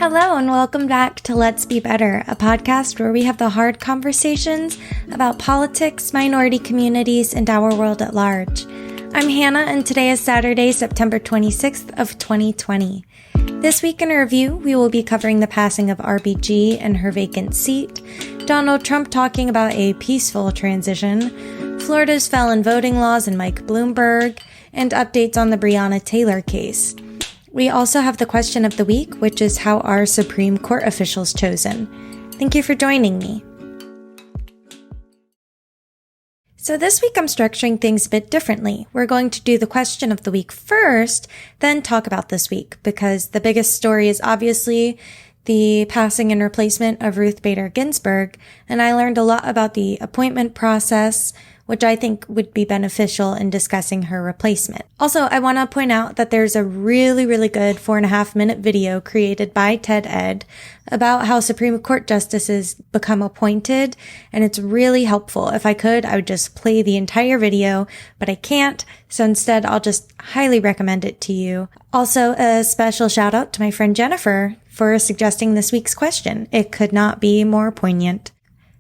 Hello and welcome back to Let's Be Better, a podcast where we have the hard conversations about politics, minority communities, and our world at large. I'm Hannah and today is Saturday, September 26th of 2020. This week in review, we will be covering the passing of RBG and her vacant seat, Donald Trump talking about a peaceful transition, Florida's felon voting laws and Mike Bloomberg, and updates on the Breonna Taylor case. We also have the question of the week, which is how are Supreme Court officials chosen? Thank you for joining me. So this week I'm structuring things a bit differently. We're going to do the question of the week first, then talk about this week, because the biggest story is obviously the passing and replacement of Ruth Bader Ginsburg, and I learned a lot about the appointment process, which I think would be beneficial in discussing her replacement. Also, I want to point out that there's a really good 4.5-minute video created by TED Ed about how Supreme Court justices become appointed, and it's really helpful. If I could, I would just play the entire video, but I can't, so instead I'll just highly recommend it to you. Also, a special shout out to my friend Jennifer for suggesting this week's question. It could not be more poignant.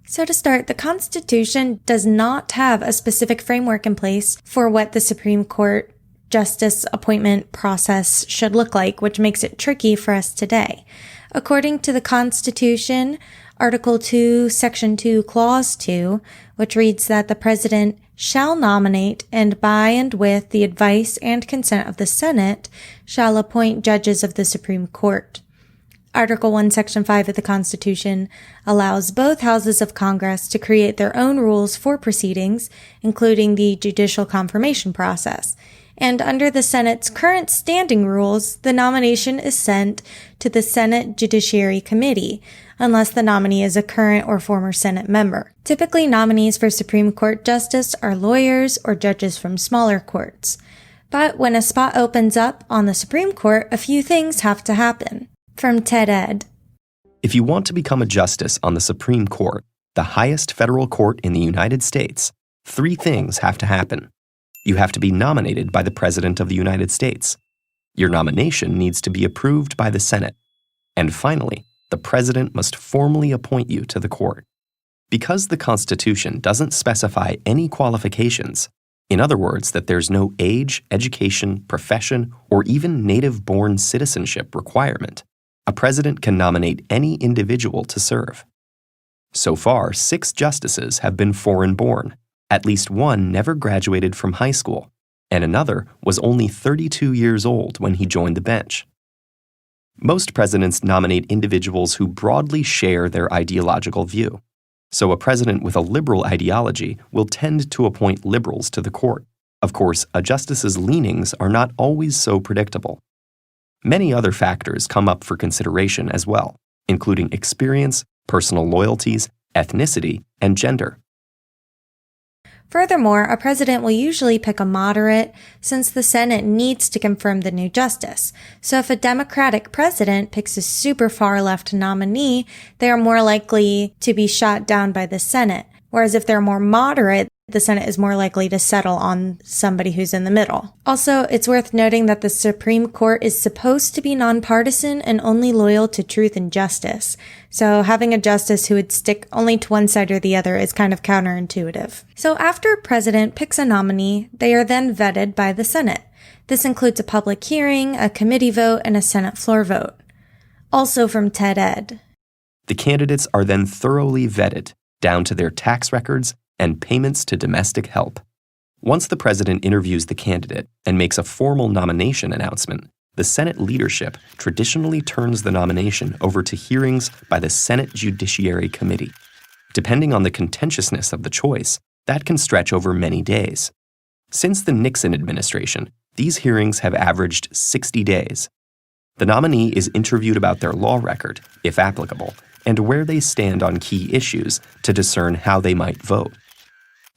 So to start, the Constitution does not have a specific framework in place for what the Supreme Court justice appointment process should look like, which makes it tricky for us today. According to the Constitution, Article 2, Section 2, Clause 2, which reads that the President shall nominate and by and with the advice and consent of the Senate shall appoint judges of the Supreme Court. Article 1, Section 5 of the Constitution allows both houses of Congress to create their own rules for proceedings, including the judicial confirmation process. And under the Senate's current standing rules, the nomination is sent to the Senate Judiciary Committee, unless the nominee is a current or former Senate member. Typically, nominees for Supreme Court justice are lawyers or judges from smaller courts. But when a spot opens up on the Supreme Court, a few things have to happen. From TED Ed. If you want to become a justice on the Supreme Court, the highest federal court in the United States, 3 things have to happen. You have to be nominated by the President of the United States. Your nomination needs to be approved by the Senate. And finally, the President must formally appoint you to the court. Because the Constitution doesn't specify any qualifications, in other words, that there's no age, education, profession, or even native-born citizenship requirement, a president can nominate any individual to serve. So far, 6 justices have been foreign-born. At least one never graduated from high school, and another was only 32 years old when he joined the bench. Most presidents nominate individuals who broadly share their ideological view. So a president with a liberal ideology will tend to appoint liberals to the court. Of course, a justice's leanings are not always so predictable. Many other factors come up for consideration as well, including experience, personal loyalties, ethnicity, and gender. Furthermore, a president will usually pick a moderate since the Senate needs to confirm the new justice. So if a Democratic president picks a super far left nominee, they are more likely to be shot down by the Senate. Whereas if they're more moderate, the Senate is more likely to settle on somebody who's in the middle. Also, it's worth noting that the Supreme Court is supposed to be nonpartisan and only loyal to truth and justice. So having a justice who would stick only to one side or the other is kind of counterintuitive. So after a president picks a nominee, they are then vetted by the Senate. This includes a public hearing, a committee vote, and a Senate floor vote. Also from TED Ed. The candidates are then thoroughly vetted, down to their tax records and payments to domestic help. Once the president interviews the candidate and makes a formal nomination announcement, the Senate leadership traditionally turns the nomination over to hearings by the Senate Judiciary Committee. Depending on the contentiousness of the choice, that can stretch over many days. Since the Nixon administration, these hearings have averaged 60 days. The nominee is interviewed about their law record, if applicable, and where they stand on key issues to discern how they might vote.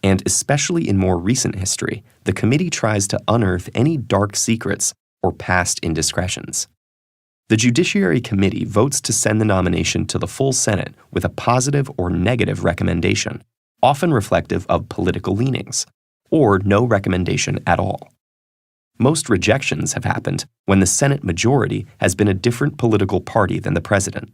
And especially in more recent history, the committee tries to unearth any dark secrets or past indiscretions. The Judiciary Committee votes to send the nomination to the full Senate with a positive or negative recommendation, often reflective of political leanings, or no recommendation at all. Most rejections have happened when the Senate majority has been a different political party than the president.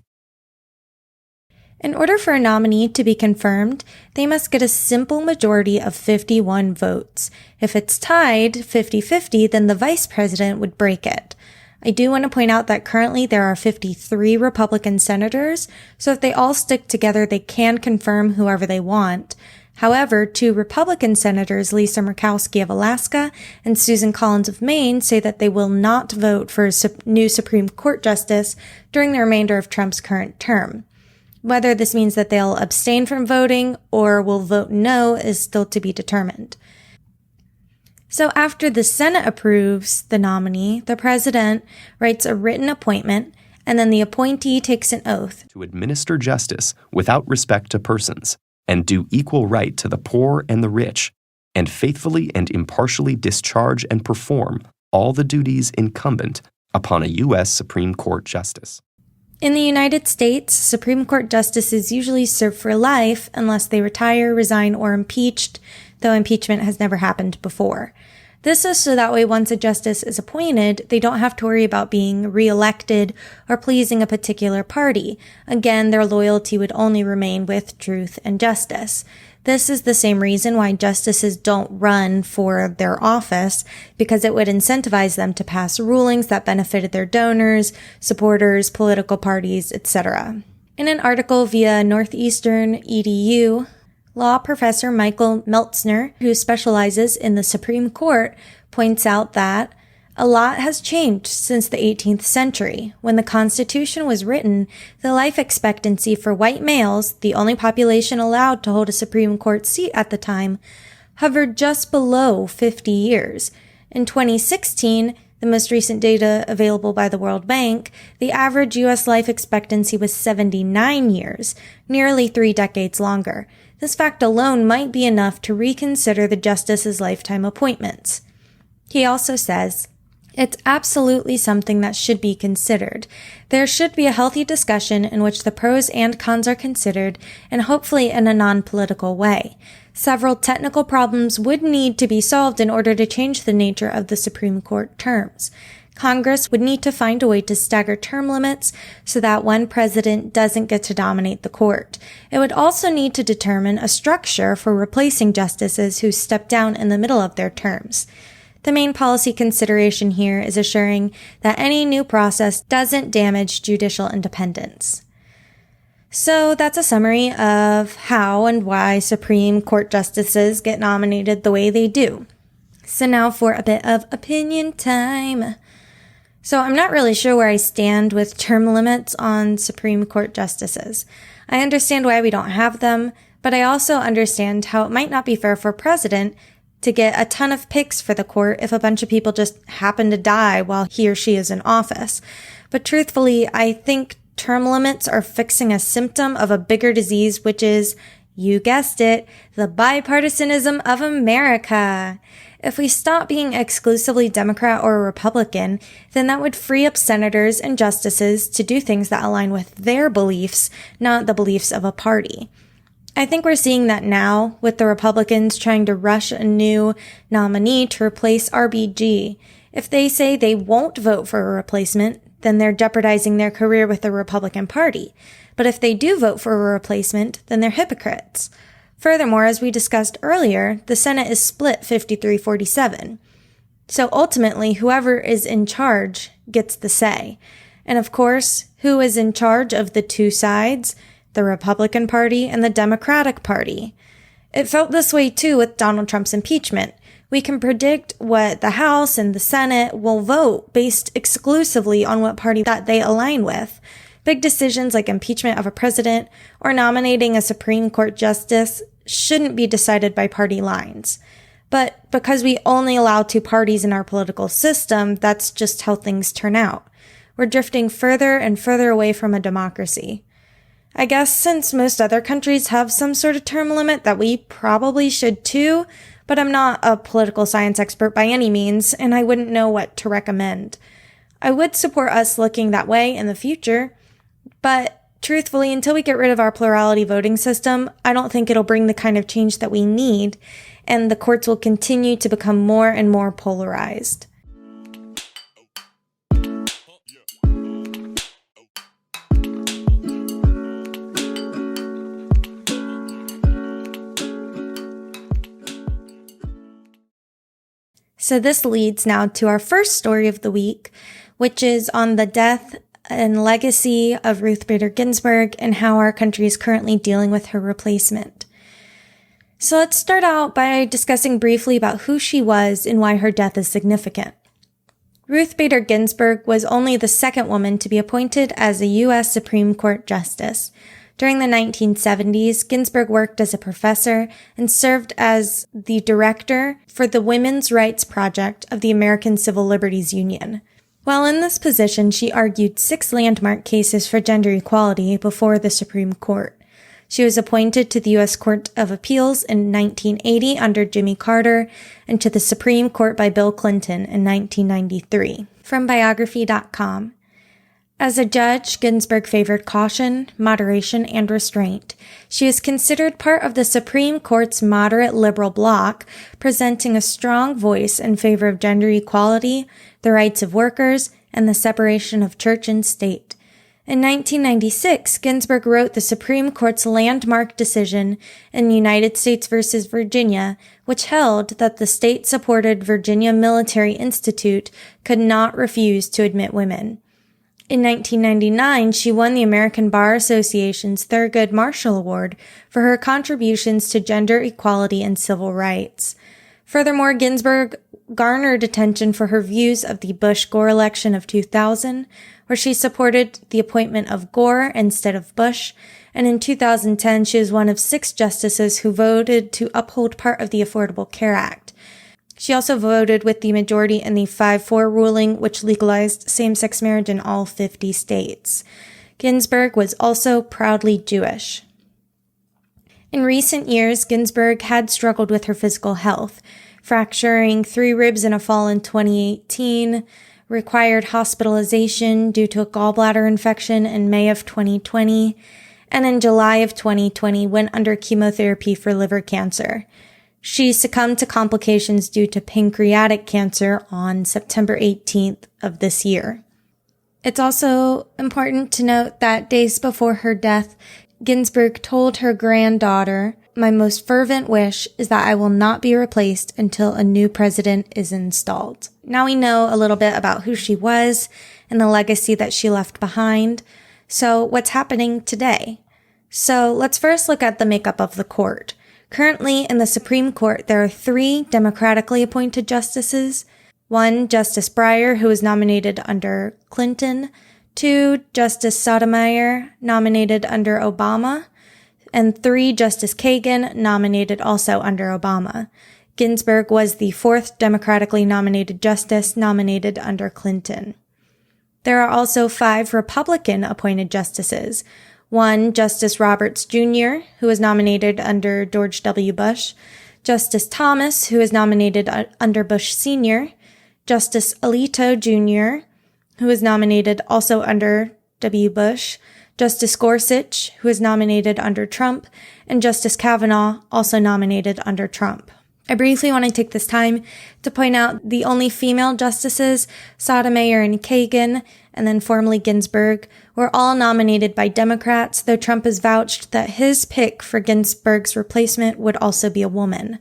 In order for a nominee to be confirmed, they must get a simple majority of 51 votes. If it's tied 50-50, then the vice president would break it. I do want to point out that currently there are 53 Republican senators, so if they all stick together, they can confirm whoever they want. However, 2 Republican senators, Lisa Murkowski of Alaska and Susan Collins of Maine, say that they will not vote for a new Supreme Court justice during the remainder of Trump's current term. Whether this means that they'll abstain from voting or will vote no is still to be determined. So after the Senate approves the nominee, the president writes a written appointment, and then the appointee takes an oath to administer justice without respect to persons, and do equal right to the poor and the rich, and faithfully and impartially discharge and perform all the duties incumbent upon a U.S. Supreme Court justice. In the United States, Supreme Court justices usually serve for life unless they retire, resign, or impeached, though impeachment has never happened before. This is so that way once a justice is appointed, they don't have to worry about being re-elected or pleasing a particular party. Again, their loyalty would only remain with truth and justice. This is the same reason why justices don't run for their office, because it would incentivize them to pass rulings that benefited their donors, supporters, political parties, etc. In an article via Northeastern EDU, law professor Michael Meltzner, who specializes in the Supreme Court, points out that a lot has changed since the 18th century. When the Constitution was written, the life expectancy for white males, the only population allowed to hold a Supreme Court seat at the time, hovered just below 50 years. In 2016, the most recent data available by the World Bank, the average U.S. life expectancy was 79 years, nearly 3 decades longer. This fact alone might be enough to reconsider the justice's lifetime appointments. He also says, it's absolutely something that should be considered. There should be a healthy discussion in which the pros and cons are considered, and hopefully in a non-political way. Several technical problems would need to be solved in order to change the nature of the Supreme Court terms. Congress would need to find a way to stagger term limits so that one president doesn't get to dominate the court. It would also need to determine a structure for replacing justices who step down in the middle of their terms. The main policy consideration here is assuring that any new process doesn't damage judicial independence. So that's a summary of how and why Supreme Court justices get nominated the way they do. So now for a bit of opinion time. So I'm not really sure where I stand with term limits on Supreme Court justices. I understand why we don't have them, but I also understand how it might not be fair for a president to get a ton of picks for the court if a bunch of people just happen to die while he or she is in office. But truthfully, I think term limits are fixing a symptom of a bigger disease, which is, you guessed it, the bipartisanism of America. If we stop being exclusively Democrat or Republican, then that would free up senators and justices to do things that align with their beliefs, not the beliefs of a party. I think we're seeing that now with the Republicans trying to rush a new nominee to replace RBG. If they say they won't vote for a replacement, then they're jeopardizing their career with the Republican Party. But if they do vote for a replacement, then they're hypocrites. Furthermore, as we discussed earlier, the Senate is split 53-47. So ultimately, whoever is in charge gets the say. And of course, who is in charge of the two sides? The Republican Party and the Democratic Party. It felt this way too with Donald Trump's impeachment. We can predict what the House and the Senate will vote based exclusively on what party that they align with. Big decisions like impeachment of a president or nominating a Supreme Court justice shouldn't be decided by party lines. But because we only allow two parties in our political system, that's just how things turn out. We're drifting further and further away from a democracy. I guess since most other countries have some sort of term limit that we probably should too, but I'm not a political science expert by any means, and I wouldn't know what to recommend. I would support us looking that way in the future, but truthfully, until we get rid of our plurality voting system, I don't think it'll bring the kind of change that we need, and the courts will continue to become more and more polarized. So this leads now to our first story of the week, which is on the death and legacy of Ruth Bader Ginsburg and how our country is currently dealing with her replacement. So let's start out by discussing briefly about who she was and why her death is significant. Ruth Bader Ginsburg was only the second woman to be appointed as a U.S. Supreme Court justice. During the 1970s, Ginsburg worked as a professor and served as the director for the Women's Rights Project of the American Civil Liberties Union. While in this position, she argued 6 landmark cases for gender equality before the Supreme Court. She was appointed to the U.S. Court of Appeals in 1980 under Jimmy Carter and to the Supreme Court by Bill Clinton in 1993. From biography.com. As a judge, Ginsburg favored caution, moderation, and restraint. She is considered part of the Supreme Court's moderate liberal bloc, presenting a strong voice in favor of gender equality, the rights of workers, and the separation of church and state. In 1996, Ginsburg wrote the Supreme Court's landmark decision in United States v. Virginia, which held that the state-supported Virginia Military Institute could not refuse to admit women. In 1999, she won the American Bar Association's Thurgood Marshall Award for her contributions to gender equality and civil rights. Furthermore, Ginsburg garnered attention for her views of the Bush-Gore election of 2000, where she supported the appointment of Gore instead of Bush, and in 2010 she was one of 6 justices who voted to uphold part of the Affordable Care Act. She also voted with the majority in the 5-4 ruling, which legalized same-sex marriage in all 50 states. Ginsburg was also proudly Jewish. In recent years, Ginsburg had struggled with her physical health, fracturing 3 ribs in a fall in 2018, required hospitalization due to a gallbladder infection in May of 2020, and in July of 2020 went under chemotherapy for liver cancer. She succumbed to complications due to pancreatic cancer on September 18th of this year. It's also important to note that days before her death, Ginsburg told her granddaughter, "My most fervent wish is that I will not be replaced until a new president is installed." Now we know a little bit about who she was and the legacy that she left behind. So what's happening today? So let's first look at the makeup of the court. Currently in the Supreme Court, there are 3 democratically appointed justices. 1, Justice Breyer, who was nominated under Clinton. 2, Justice Sotomayor, nominated under Obama. And 3, Justice Kagan, nominated also under Obama. Ginsburg was the 4th democratically nominated justice nominated under Clinton. There are also 5 Republican-appointed justices. 1, Justice Roberts Jr., who was nominated under George W. Bush. Justice Thomas, who was nominated under Bush Sr. Justice Alito Jr., who was nominated also under W. Bush. Justice Gorsuch, who was nominated under Trump, and Justice Kavanaugh, also nominated under Trump. I briefly want to take this time to point out the only female justices, Sotomayor and Kagan, and then formerly Ginsburg, were all nominated by Democrats, though Trump has vouched that his pick for Ginsburg's replacement would also be a woman.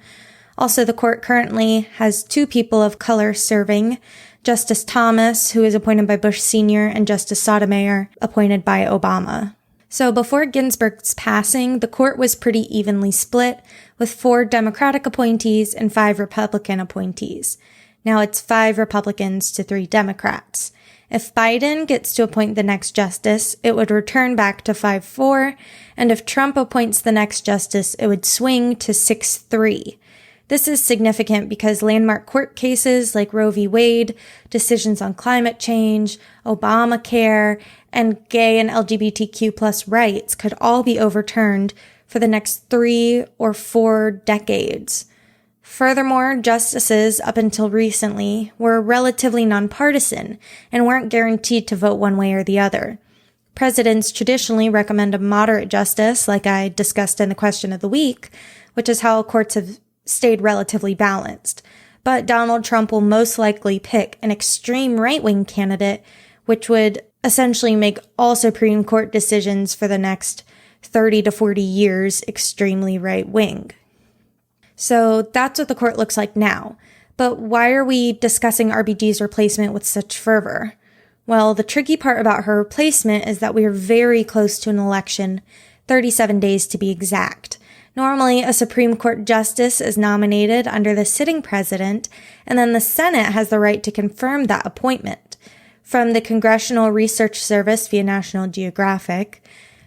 Also, the court currently has 2 people of color serving, Justice Thomas, who is appointed by Bush Sr., and Justice Sotomayor, appointed by Obama. So before Ginsburg's passing, the court was pretty evenly split, with 4 Democratic appointees and 5 Republican appointees. Now it's 5 Republicans to 3 Democrats. If Biden gets to appoint the next justice, it would return back to 5-4, and if Trump appoints the next justice, it would swing to 6-3. This is significant because landmark court cases like Roe v. Wade, decisions on climate change, Obamacare, and gay and LGBTQ+ rights could all be overturned for the next 3 or 4 decades. Furthermore, justices up until recently were relatively nonpartisan and weren't guaranteed to vote one way or the other. Presidents traditionally recommend a moderate justice, like I discussed in the question of the week, which is how courts have stayed relatively balanced. But Donald Trump will most likely pick an extreme right-wing candidate, which would essentially make all Supreme Court decisions for the next 30 to 40 years extremely right-wing. So that's what the court looks like now. But why are we discussing RBG's replacement with such fervor? Well, the tricky part about her replacement is that we are very close to an election, 37 days to be exact. Normally, a Supreme Court justice is nominated under the sitting president, and then the Senate has the right to confirm that appointment. From the Congressional Research Service via National Geographic,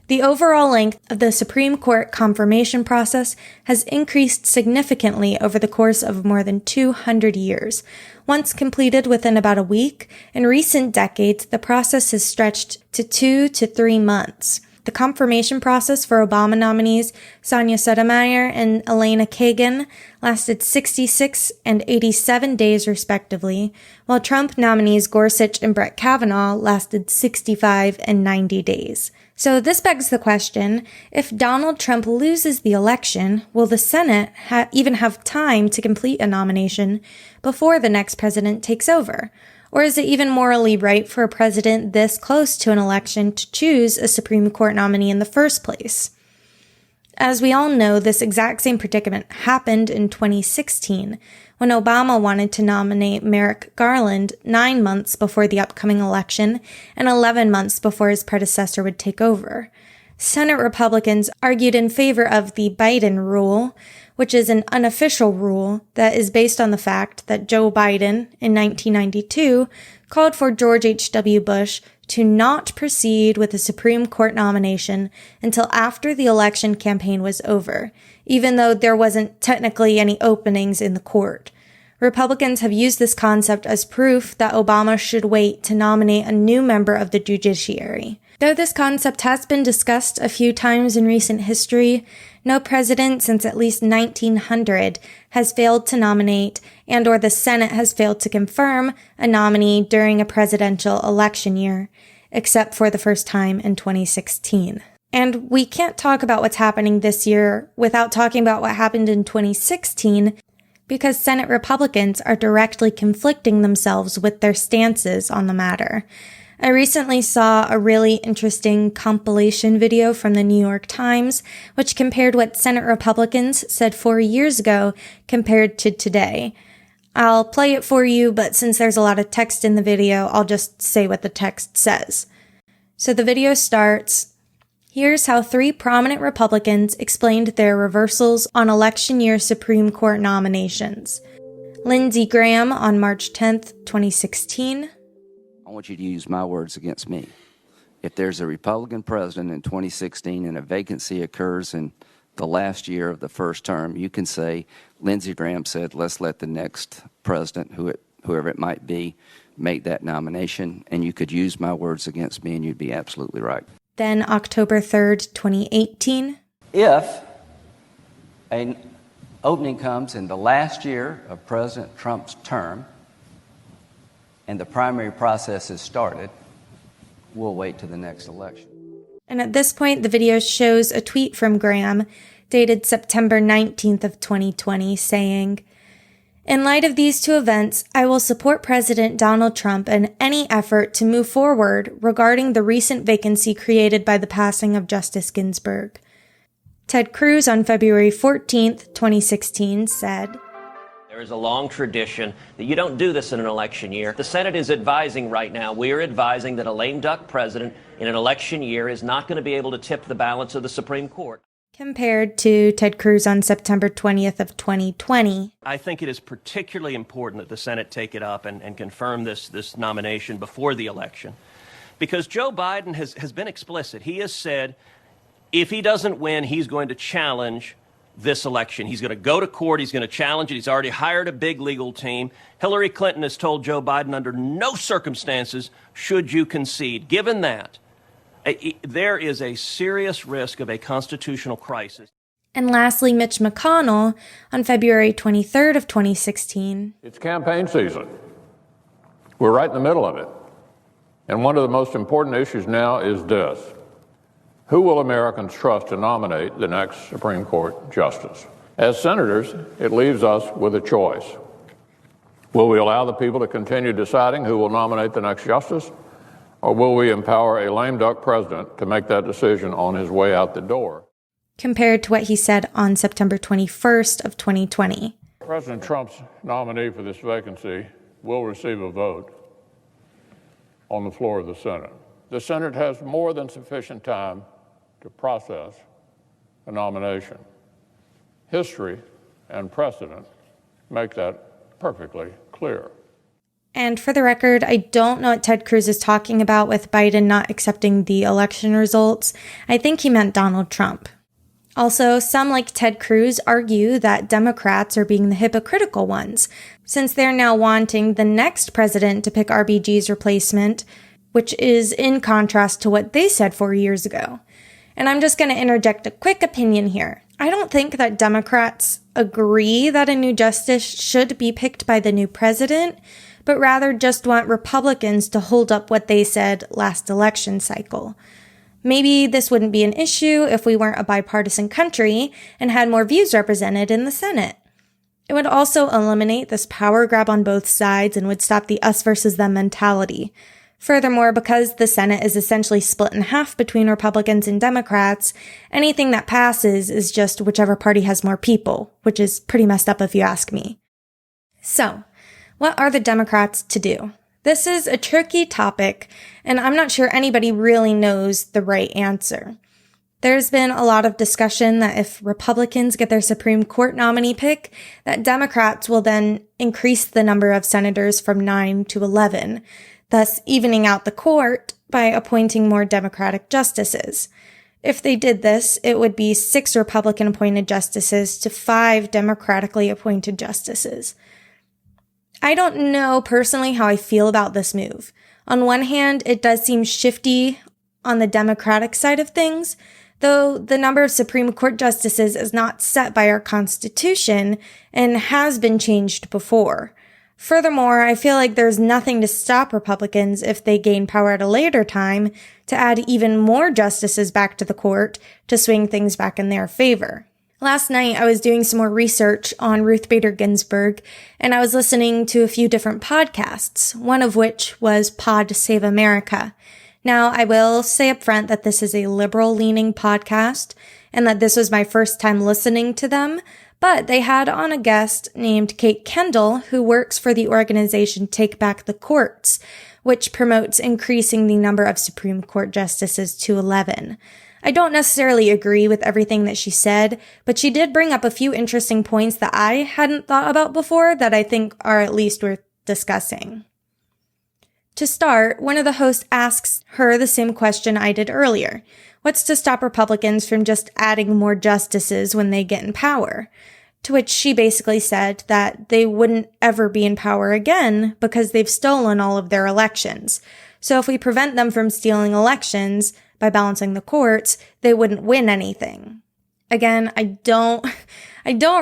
the overall length of the Supreme Court confirmation process has increased significantly over the course of more than 200 years. Once completed within about a week, in recent decades, the process has stretched to 2 to 3 months. The confirmation process for Obama nominees Sonia Sotomayor and Elena Kagan lasted 66 and 87 days respectively, while Trump nominees Gorsuch and Brett Kavanaugh lasted 65 and 90 days. So this begs the question, if Donald Trump loses the election, will the Senate even have time to complete a nomination before the next president takes over? Or is it even morally right for a president this close to an election to choose a Supreme Court nominee in the first place? As we all know, this exact same predicament happened in 2016, when Obama wanted to nominate Merrick Garland 9 months before the upcoming election and 11 months before his predecessor would take over. Senate Republicans argued in favor of the Biden rule, which is an unofficial rule that is based on the fact that Joe Biden, in 1992, called for George H.W. Bush to not proceed with the Supreme Court nomination until after the election campaign was over, even though there wasn't technically any openings in the court. Republicans have used this concept as proof that Obama should wait to nominate a new member of the judiciary. Though this concept has been discussed a few times in recent history, no president since at least 1900 has failed to nominate and/or the Senate has failed to confirm a nominee during a presidential election year, except for the first time in 2016. And we can't talk about what's happening this year without talking about what happened in 2016, because Senate Republicans are directly conflicting themselves with their stances on the matter. I recently saw a really interesting compilation video from the New York Times, which compared what Senate Republicans said 4 years ago compared to today. I'll play it for you, but since there's a lot of text in the video, I'll just say what the text says. So the video starts, "Here's how 3 prominent Republicans explained their reversals on election year Supreme Court nominations. Lindsey Graham on March 10th, 2016. I want you to use my words against me. If there's a Republican president in 2016 and a vacancy occurs in the last year of the first term, you can say, Lindsey Graham said, let's let the next president, whoever it might be, make that nomination, and you could use my words against me and you'd be absolutely right." Then October 3rd, 2018. If an opening comes in the last year of President Trump's term and the primary process is started, we'll wait to the next election. And at this point, the video shows a tweet from Graham dated September 19th of 2020 saying, "In light of these 2 events, I will support President Donald Trump in any effort to move forward regarding the recent vacancy created by the passing of Justice Ginsburg." Ted Cruz on February 14th, 2016 said, "There is a long tradition that you don't do this in an election year. The Senate is advising right now. We are advising that a lame duck president in an election year is not going to be able to tip the balance of the Supreme Court." Compared to Ted Cruz on September 20th of 2020. "I think it is particularly important that the Senate take it up and confirm this nomination before the election, because Joe Biden has been explicit. He has said if he doesn't win, he's going to challenge this election. He's going to go to court. He's going to challenge it. He's already hired a big legal team. Hillary Clinton has told Joe Biden under no circumstances should you concede. Given that, there is a serious risk of a constitutional crisis." And lastly, Mitch McConnell on February 23rd of 2016. "It's campaign season. We're right in the middle of it. And one of the most important issues now is this. Who will Americans trust to nominate the next Supreme Court justice? As senators, it leaves us with a choice. Will we allow the people to continue deciding who will nominate the next justice? Or will we empower a lame duck president to make that decision on his way out the door?" Compared to what he said on September 21st of 2020. President Trump's nominee for this vacancy will receive a vote on the floor of the Senate. The Senate has more than sufficient time to process a nomination. History and precedent make that perfectly clear. And for the record, I don't know what Ted Cruz is talking about with Biden not accepting the election results. I think he meant Donald Trump. Also, some like Ted Cruz argue that Democrats are being the hypocritical ones, since they're now wanting the next president to pick RBG's replacement, which is in contrast to what they said 4 years ago. And I'm just going to interject a quick opinion here. I don't think that Democrats agree that a new justice should be picked by the new president, but rather just want Republicans to hold up what they said last election cycle. Maybe this wouldn't be an issue if we weren't a bipartisan country and had more views represented in the Senate. It would also eliminate this power grab on both sides and would stop the us versus them mentality. Furthermore, because the Senate is essentially split in half between Republicans and Democrats, anything that passes is just whichever party has more people, which is pretty messed up if you ask me. So, what are the Democrats to do? This is a tricky topic, and I'm not sure anybody really knows the right answer. There's been a lot of discussion that if Republicans get their Supreme Court nominee pick, that Democrats will then increase the number of senators from 9 to 11, thus evening out the court by appointing more Democratic justices. If they did this, it would be 6 Republican-appointed justices to 5 Democratically appointed justices. I don't know personally how I feel about this move. On one hand, it does seem shifty on the Democratic side of things, though the number of Supreme Court justices is not set by our Constitution and has been changed before. Furthermore, I feel like there's nothing to stop Republicans if they gain power at a later time to add even more justices back to the court to swing things back in their favor. Last night, I was doing some more research on Ruth Bader Ginsburg, and I was listening to a few different podcasts, one of which was Pod Save America. Now, I will say up front that this is a liberal-leaning podcast, and that this was my first time listening to them, but they had on a guest named Kate Kendall, who works for the organization Take Back the Courts, which promotes increasing the number of Supreme Court justices to 11. I don't necessarily agree with everything that she said, but she did bring up a few interesting points that I hadn't thought about before that I think are at least worth discussing. To start, one of the hosts asks her the same question I did earlier. What's to stop Republicans from just adding more justices when they get in power? To which she basically said that they wouldn't ever be in power again because they've stolen all of their elections. So if we prevent them from stealing elections by balancing the courts, they wouldn't win anything. Again, I don't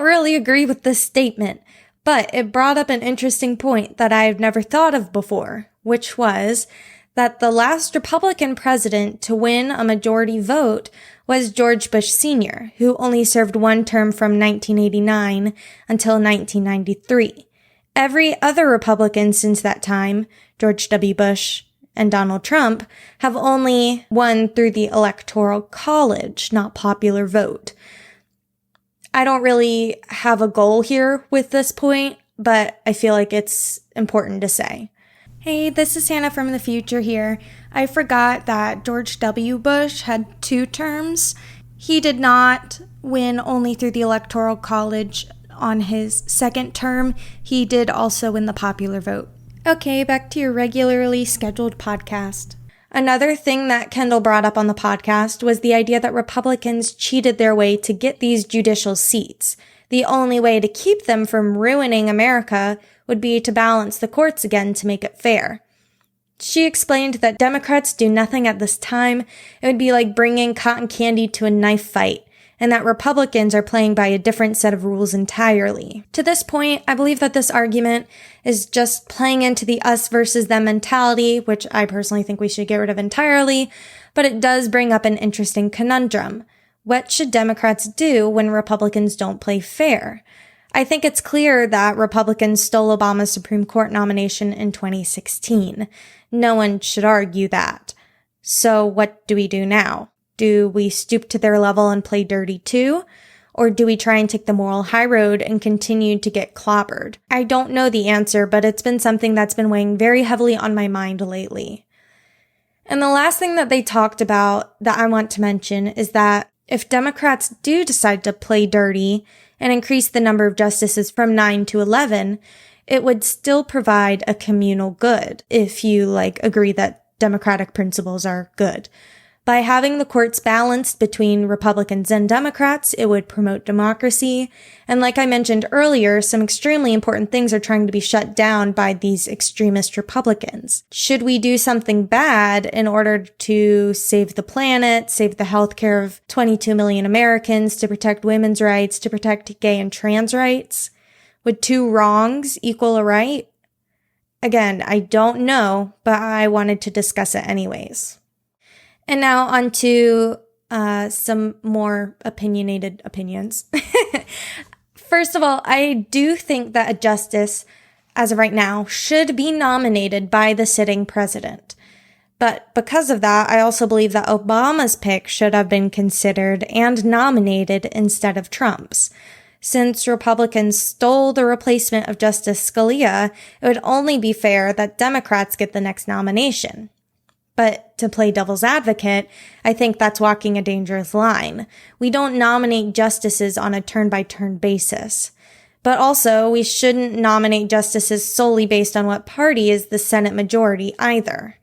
really agree with this statement, but it brought up an interesting point that I've never thought of before, which was that the last Republican president to win a majority vote was George Bush Sr., who only served one term from 1989 until 1993. Every other Republican since that time, George W. Bush and Donald Trump, have only won through the Electoral College, not popular vote. I don't really have a goal here with this point, but I feel like it's important to say. Hey, this is Hannah from the future here. I forgot that George W. Bush had 2 terms. He did not win only through the Electoral College on his 2nd term. He did also win the popular vote. Okay, back to your regularly scheduled podcast. Another thing that Kendall brought up on the podcast was the idea that Republicans cheated their way to get these judicial seats. The only way to keep them from ruining America would be to balance the courts again to make it fair. She explained that Democrats do nothing at this time. It would be like bringing cotton candy to a knife fight, and that Republicans are playing by a different set of rules entirely. To this point, I believe that this argument is just playing into the us versus them mentality, which I personally think we should get rid of entirely, but it does bring up an interesting conundrum. What should Democrats do when Republicans don't play fair? I think it's clear that Republicans stole Obama's Supreme Court nomination in 2016. No one should argue that. So what do we do now? Do we stoop to their level and play dirty too? Or do we try and take the moral high road and continue to get clobbered? I don't know the answer, but it's been something that's been weighing very heavily on my mind lately. And the last thing that they talked about that I want to mention is that if Democrats do decide to play dirty and increase the number of justices from 9 to 11, it would still provide a communal good if you agree that democratic principles are good. By having the courts balanced between Republicans and Democrats, it would promote democracy. And like I mentioned earlier, some extremely important things are trying to be shut down by these extremist Republicans. Should we do something bad in order to save the planet, save the healthcare of 22 million Americans, to protect women's rights, to protect gay and trans rights? Would two wrongs equal a right? Again, I don't know, but I wanted to discuss it anyways. And now on to some more opinionated opinions. First of all, I do think that a justice, as of right now, should be nominated by the sitting president. But because of that, I also believe that Obama's pick should have been considered and nominated instead of Trump's. Since Republicans stole the replacement of Justice Scalia, it would only be fair that Democrats get the next nomination. But to play devil's advocate, I think that's walking a dangerous line. We don't nominate justices on a turn-by-turn basis. But also, we shouldn't nominate justices solely based on what party is the Senate majority either.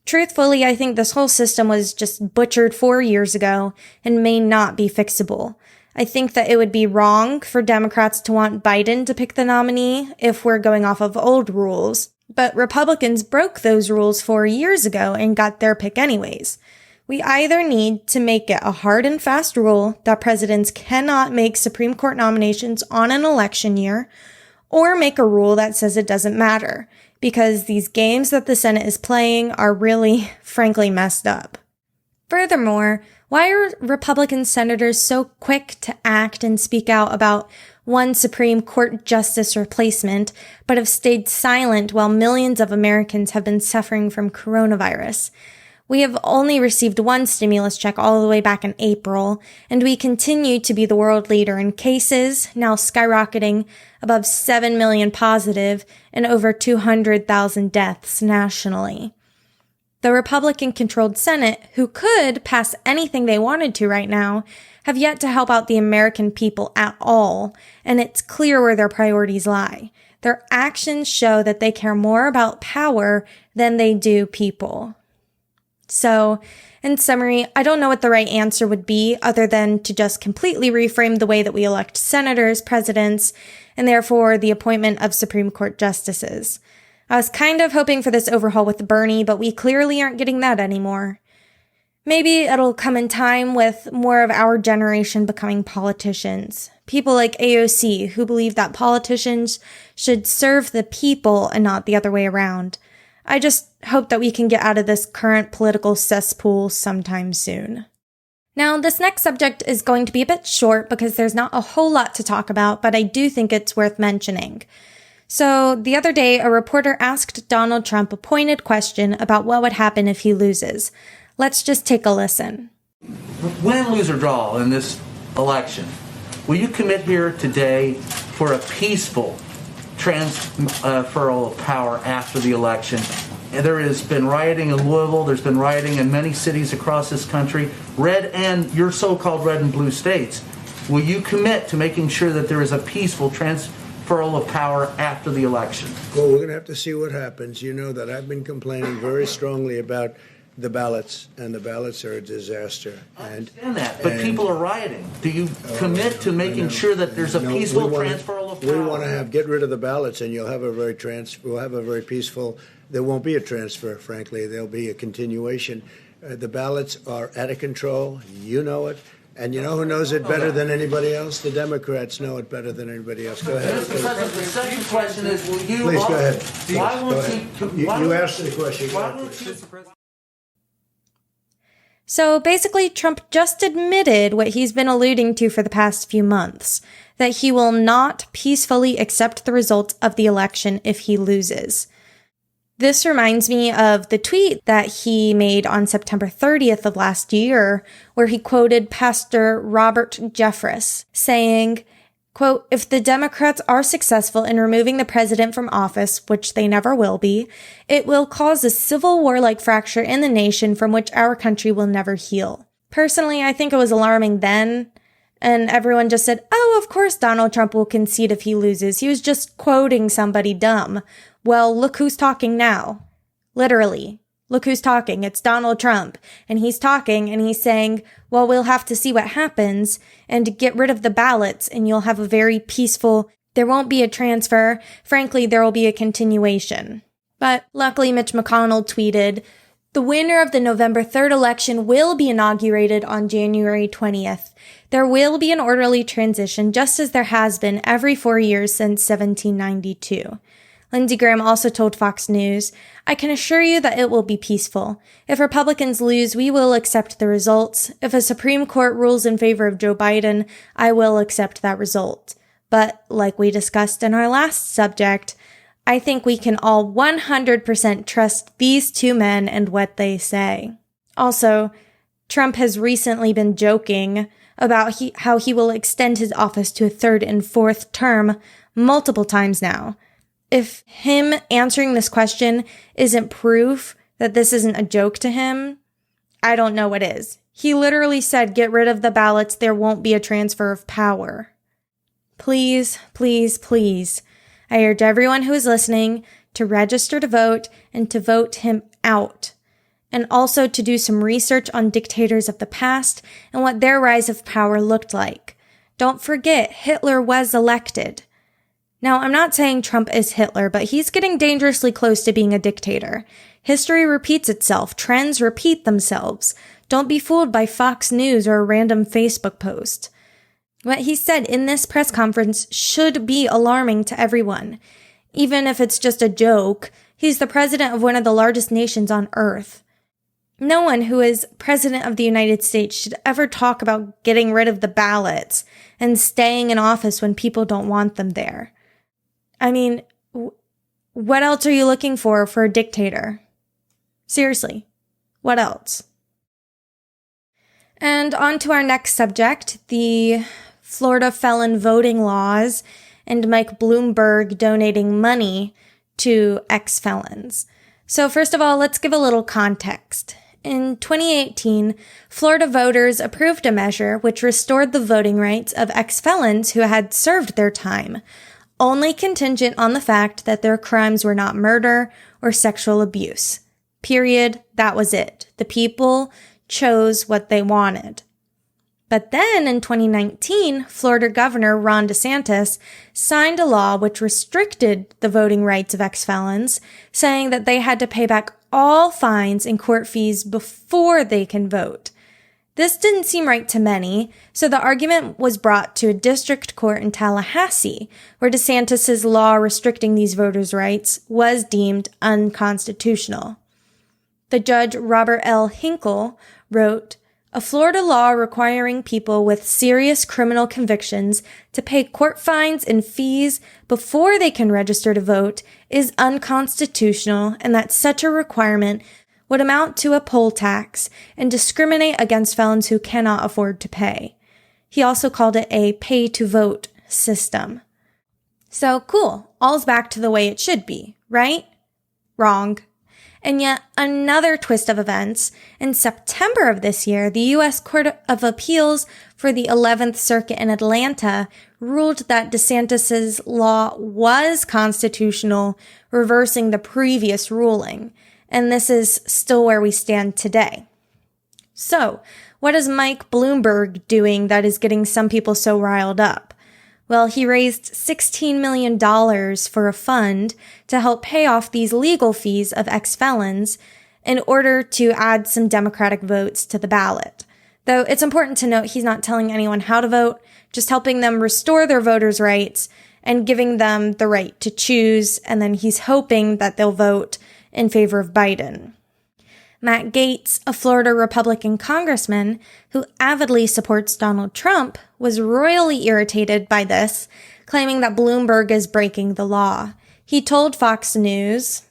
Truthfully, I think this whole system was just butchered 4 years ago and may not be fixable. I think that it would be wrong for Democrats to want Biden to pick the nominee if we're going off of old rules. But Republicans broke those rules 4 years ago and got their pick anyways. We either need to make it a hard and fast rule that presidents cannot make Supreme Court nominations on an election year, or make a rule that says it doesn't matter, because these games that the Senate is playing are really, frankly, messed up. Furthermore, why are Republican senators so quick to act and speak out about one Supreme Court justice replacement, but have stayed silent while millions of Americans have been suffering from coronavirus? We have only received one stimulus check all the way back in April, and we continue to be the world leader in cases, now skyrocketing above 7 million positive and over 200,000 deaths nationally. The Republican-controlled Senate, who could pass anything they wanted to right now, have yet to help out the American people at all, and it's clear where their priorities lie. Their actions show that they care more about power than they do people. So, in summary, I don't know what the right answer would be other than to just completely reframe the way that we elect senators, presidents, and therefore the appointment of Supreme Court justices. I was kind of hoping for this overhaul with Bernie, but we clearly aren't getting that anymore. Maybe it'll come in time with more of our generation becoming politicians. People like AOC who believe that politicians should serve the people and not the other way around. I just hope that we can get out of this current political cesspool sometime soon. Now, this next subject is going to be a bit short because there's not a whole lot to talk about, but I do think it's worth mentioning. So, the other day, a reporter asked Donald Trump a pointed question about what would happen if he loses. Let's just take a listen. Win, lose, or draw in this election, will you commit here today for a peaceful transferal of power after the election? And there has been rioting in Louisville. There's been rioting in many cities across this country, red and your so-called red and blue states. Will you commit to making sure that there is a peaceful transferal of power after the election? Well, we're going to have to see what happens. You know that I've been complaining very strongly about the ballots, and the ballots are a disaster. I understand that, but people are rioting. Do you commit to making sure that there's a peaceful transferal of power? We want to get rid of the ballots, and we'll have a very peaceful. There won't be a transfer, frankly. There'll be a continuation. The ballots are out of control. You know it. And you know who knows it better than anybody else? The Democrats know it better than anybody else. Go ahead. Mr. President, the second question is, will you... Please, go ahead. Why won't you asked the question. Why won't you... So basically, Trump just admitted what he's been alluding to for the past few months, that he will not peacefully accept the results of the election if he loses. This reminds me of the tweet that he made on September 30th of last year, where he quoted Pastor Robert Jeffress saying, quote, "If the Democrats are successful in removing the president from office, which they never will be, it will cause a civil war-like fracture in the nation from which our country will never heal." Personally, I think it was alarming then, and everyone just said, oh, of course Donald Trump will concede if he loses. He was just quoting somebody dumb. Well, look who's talking now. Literally. Look who's talking. It's Donald Trump. And he's talking and he's saying, well, we'll have to see what happens and get rid of the ballots and you'll have a very peaceful, there won't be a transfer. Frankly, there will be a continuation. But luckily, Mitch McConnell tweeted, "The winner of the November 3rd election will be inaugurated on January 20th. There will be an orderly transition just as there has been every 4 years since 1792. Lindsey Graham also told Fox News, "I can assure you that it will be peaceful. If Republicans lose, we will accept the results. If a Supreme Court rules in favor of Joe Biden, I will accept that result. But, like we discussed in our last subject, I think we can all 100% trust these two men and what they say." Also, Trump has recently been joking about how he will extend his office to a third and fourth term multiple times now. If him answering this question isn't proof that this isn't a joke to him, I don't know what is. He literally said, get rid of the ballots, there won't be a transfer of power. Please, please, please, I urge everyone who is listening to register to vote and to vote him out. And also to do some research on dictators of the past and what their rise of power looked like. Don't forget, Hitler was elected. Now, I'm not saying Trump is Hitler, but he's getting dangerously close to being a dictator. History repeats itself. Trends repeat themselves. Don't be fooled by Fox News or a random Facebook post. What he said in this press conference should be alarming to everyone. Even if it's just a joke, he's the president of one of the largest nations on earth. No one who is president of the United States should ever talk about getting rid of the ballots and staying in office when people don't want them there. I mean, what else are you looking for a dictator? Seriously, what else? And on to our next subject, the Florida felon voting laws and Mike Bloomberg donating money to ex-felons. So first of all, let's give a little context. In 2018, Florida voters approved a measure which restored the voting rights of ex-felons who had served their time, only contingent on the fact that their crimes were not murder or sexual abuse. Period. That was it. The people chose what they wanted. But then in 2019, Florida Governor Ron DeSantis signed a law which restricted the voting rights of ex-felons, saying that they had to pay back all fines and court fees before they can vote. This didn't seem right to many, so the argument was brought to a district court in Tallahassee, where DeSantis' law restricting these voters' rights was deemed unconstitutional. The judge, Robert L. Hinkle, wrote, "A Florida law requiring people with serious criminal convictions to pay court fines and fees before they can register to vote is unconstitutional, and that such a requirement would amount to a poll tax and discriminate against felons who cannot afford to pay." He also called it a pay-to-vote system. So cool, all's back to the way it should be, right? Wrong. And yet another twist of events, in September of this year, the U.S. Court of Appeals for the 11th Circuit in Atlanta ruled that DeSantis' law was constitutional, reversing the previous ruling. And this is still where we stand today. So, what is Mike Bloomberg doing that is getting some people so riled up? Well, he raised $16 million for a fund to help pay off these legal fees of ex-felons in order to add some Democratic votes to the ballot. Though it's important to note he's not telling anyone how to vote, just helping them restore their voters' rights and giving them the right to choose, and then he's hoping that they'll vote in favor of Biden. Matt Gaetz, a Florida Republican congressman who avidly supports Donald Trump, was royally irritated by this, claiming that Bloomberg is breaking the law. He told Fox News,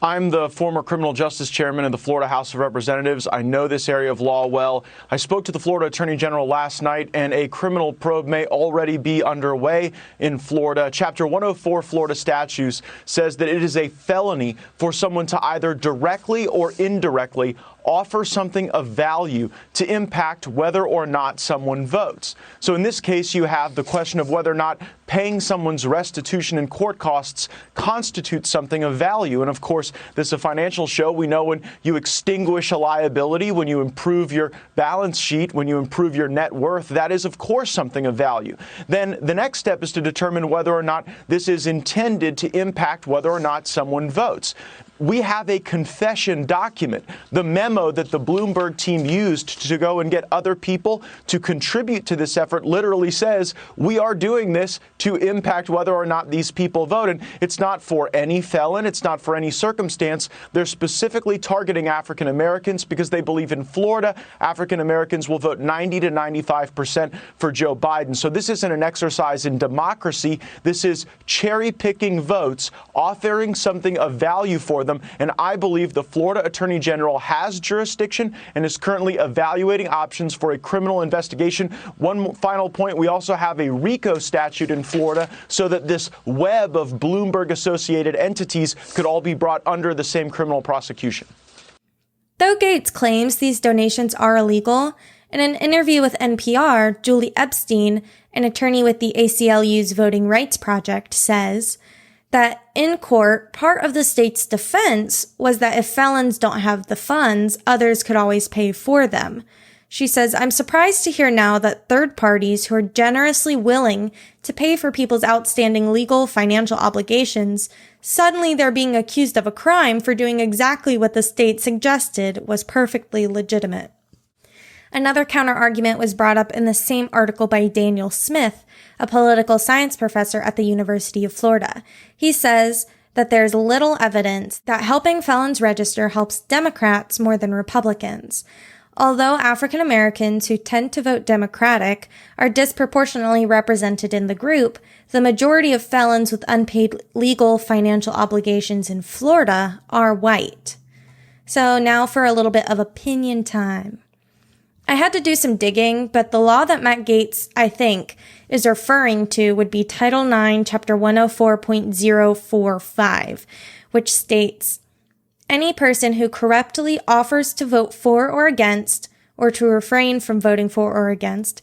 I'm the former criminal justice chairman of the Florida House of Representatives. I know this area of law well. I spoke to the Florida Attorney General last night, and a criminal probe may already be underway in Florida. Chapter 104 Florida statutes says that it is a felony for someone to either directly or indirectly offer something of value to impact whether or not someone votes. So in this case, you have the question of whether or not paying someone's restitution and court costs constitutes something of value. And of course, this is a financial show. We know when you extinguish a liability, when you improve your balance sheet, when you improve your net worth, that is, of course, something of value. Then the next step is to determine whether or not this is intended to impact whether or not someone votes. We have a confession document. The memo that the Bloomberg team used to go and get other people to contribute to this effort literally says we are doing this to impact whether or not these people vote. And it's not for any felon. It's not for any circumstance. They're specifically targeting African Americans because they believe in Florida, African Americans will vote 90 to 95% for Joe Biden. So this isn't an exercise in democracy. This is cherry picking votes, offering something of value for them. And I believe the Florida Attorney General has jurisdiction and is currently evaluating options for a criminal investigation. One final point, we also have a RICO statute in Florida so that this web of Bloomberg-associated entities could all be brought under the same criminal prosecution. Though Gaetz claims these donations are illegal, in an interview with NPR, Julie Epstein, an attorney with the ACLU's Voting Rights Project, says that in court, part of the state's defense was that if felons don't have the funds, others could always pay for them. She says, I'm surprised to hear now that third parties who are generously willing to pay for people's outstanding legal financial obligations, suddenly they're being accused of a crime for doing exactly what the state suggested was perfectly legitimate. Another counterargument was brought up in the same article by Daniel Smith, a political science professor at the University of Florida. He says that there's little evidence that helping felons register helps Democrats more than Republicans. Although African Americans who tend to vote Democratic are disproportionately represented in the group, the majority of felons with unpaid legal financial obligations in Florida are white. So now for a little bit of opinion time. I had to do some digging, but the law that Matt Gaetz, I think, is referring to would be Title IX, Chapter 104.045, which states, any person who corruptly offers to vote for or against, or to refrain from voting for or against,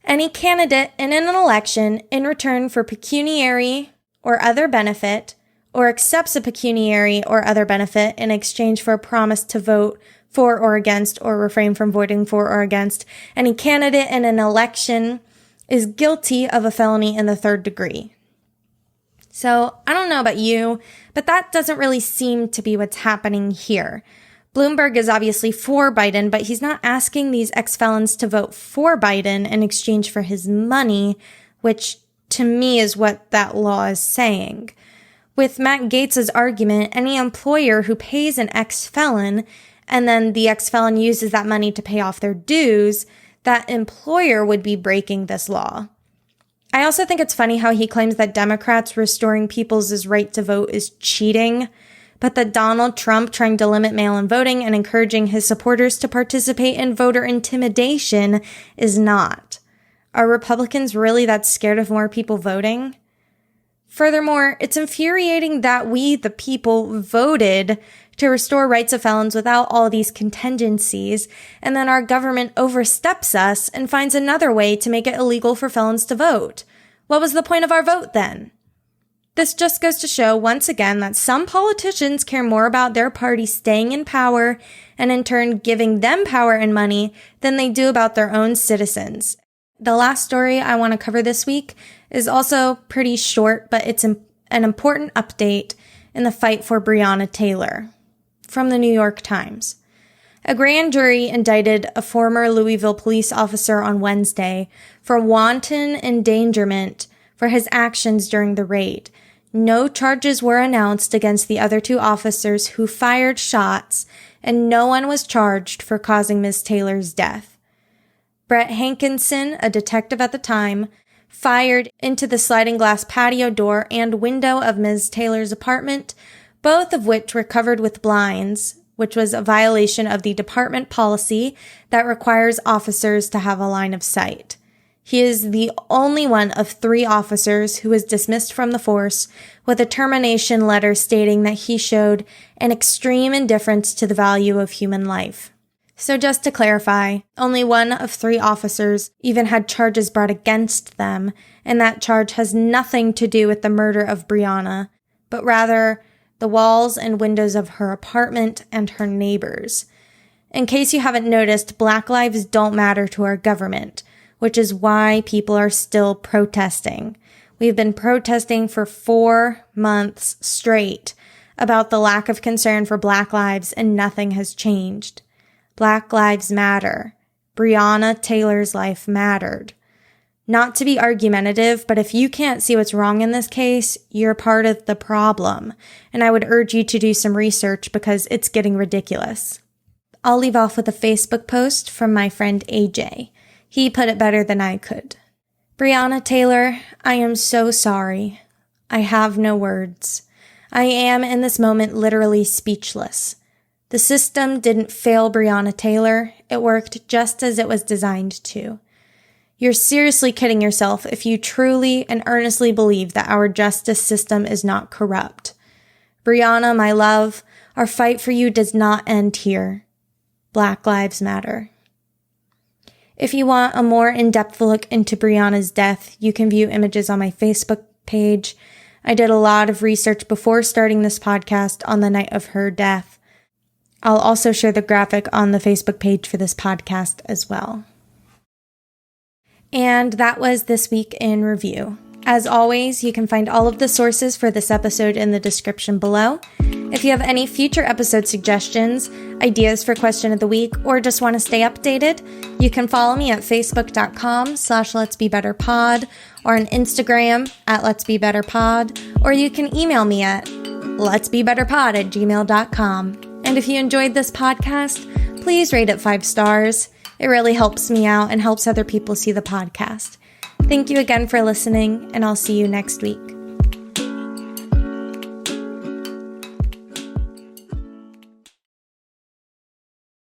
any candidate in an election in return for pecuniary or other benefit, or accepts a pecuniary or other benefit in exchange for a promise to vote for or against, or refrain from voting for or against, any candidate in an election is guilty of a felony in the third degree. So I don't know about you, but that doesn't really seem to be what's happening here. Bloomberg is obviously for Biden, but he's not asking these ex-felons to vote for Biden in exchange for his money, which to me is what that law is saying. With Matt Gaetz's argument, any employer who pays an ex-felon and then the ex-felon uses that money to pay off their dues, that employer would be breaking this law. I also think it's funny how he claims that Democrats restoring people's right to vote is cheating, but that Donald Trump trying to limit mail-in voting and encouraging his supporters to participate in voter intimidation is not. Are Republicans really that scared of more people voting? Furthermore, it's infuriating that we, the people, voted to restore rights of felons without all these contingencies, and then our government oversteps us and finds another way to make it illegal for felons to vote. What was the point of our vote then? This just goes to show once again that some politicians care more about their party staying in power and in turn giving them power and money than they do about their own citizens. The last story I want to cover this week is also pretty short, but it's an important update in the fight for Breonna Taylor. From the New York Times. A grand jury indicted a former Louisville police officer on Wednesday for wanton endangerment for his actions during the raid. No charges were announced against the other two officers who fired shots, and no one was charged for causing Ms. Taylor's death. Brett Hankinson, a detective at the time, fired into the sliding glass patio door and window of Ms. Taylor's apartment, both of which were covered with blinds, which was a violation of the department policy that requires officers to have a line of sight. He is the only one of 3 officers who was dismissed from the force with a termination letter stating that he showed an extreme indifference to the value of human life. So just to clarify, only 1 of 3 officers even had charges brought against them, and that charge has nothing to do with the murder of Breonna, but rather the walls and windows of her apartment and her neighbors. In case you haven't noticed, Black lives don't matter to our government, which is why people are still protesting. We've been protesting for 4 months straight about the lack of concern for Black lives, and nothing has changed. Black lives matter. Breonna Taylor's life mattered. Not to be argumentative, but if you can't see what's wrong in this case, you're part of the problem, and I would urge you to do some research because it's getting ridiculous. I'll leave off with a Facebook post from my friend AJ. He put it better than I could. Breonna Taylor, I am so sorry. I have no words. I am in this moment literally speechless. The system didn't fail Breonna Taylor. It worked just as it was designed to. You're seriously kidding yourself if you truly and earnestly believe that our justice system is not corrupt. Breonna, my love, our fight for you does not end here. Black lives matter. If you want a more in-depth look into Breonna's death, you can view images on my Facebook page. I did a lot of research before starting this podcast on the night of her death. I'll also share the graphic on the Facebook page for this podcast as well. And that was This Week in Review. As always, you can find all of the sources for this episode in the description below. If you have any future episode suggestions, ideas for question of the week, or just want to stay updated, you can follow me at facebook.com/letsbebetterpod or on Instagram at letsbebetterpod, or you can email me at letsbebetterpod@gmail.com. And if you enjoyed this podcast, please rate it 5 stars. It really helps me out and helps other people see the podcast. Thank you again for listening, and I'll see you next week.